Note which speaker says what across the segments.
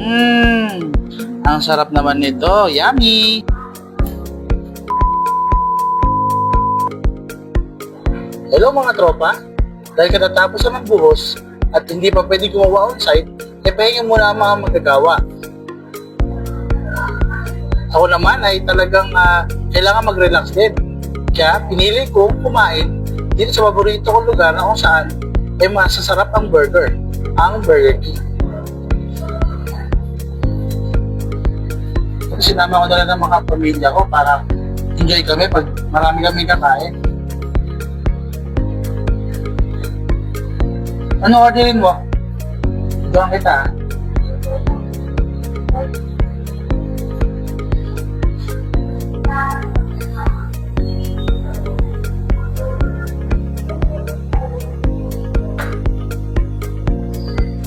Speaker 1: Ang sarap naman nito. Yummy! Hello mga tropa. Dahil katatapos na magbuhos at hindi pa pwede gumawa on-site, pahinga muna ang mga magagawa. Ako naman ay talagang kailangan mag-relax din. Kaya pinili kong kumain dito sa paborito kong lugar na kung saan ay masasarap ang burger, ang Burger King. Sinama ko na lang ng mga pamilya ko para enjoy kami pag marami kami kakain. Ano orderin mo? Doon kita.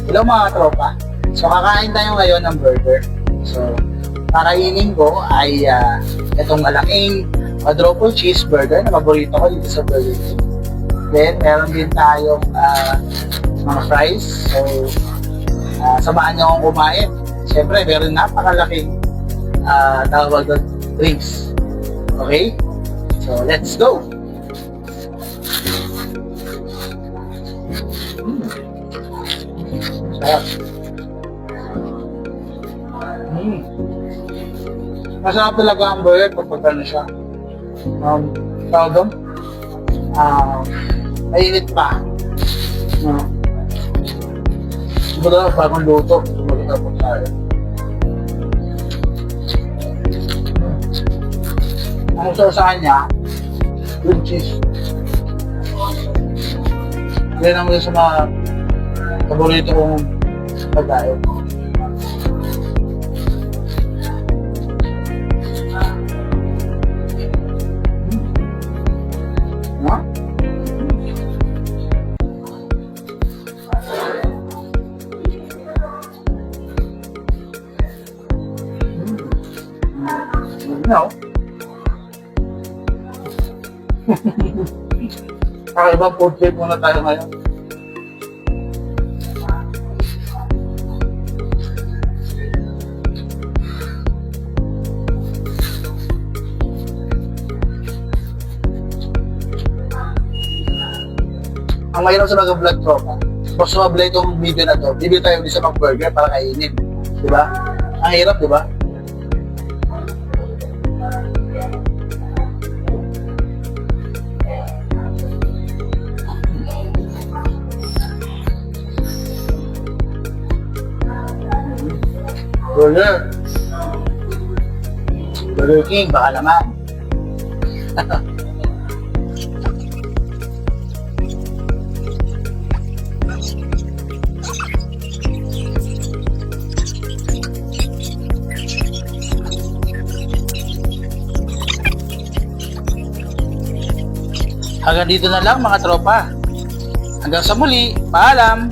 Speaker 1: Hello mga tropa. So kakain tayo ngayon ng burger. So kakainin ko ay itong malaking quadruple cheeseburger na paborito ko dito sa Burger King. Then meron din tayong mga fries. So samahan niyo akong kumain. Siyempre meron napakalaking tawag doon, drinks. Okay? So let's go! Sarap. Masarap talaga ang burger kapag ano siya. Tawag doon? Mainit pa. Siguro bagong luto. Sumagot po tayo. Ang gusto sa kanya, with cheese. Yan ang sa mga paborito kong pagkain. No. Ibang food trip muna tayo ngayon. Ang mahirap sa mag-vlog tropa, pag sumablay itong video na to, bibili tayo sa mag-burger para kainin. Diba? Ang hirap, diba? Burger. Burger King, baka naman. Hanggang dito na lang mga tropa. Hanggang sa muli, paalam!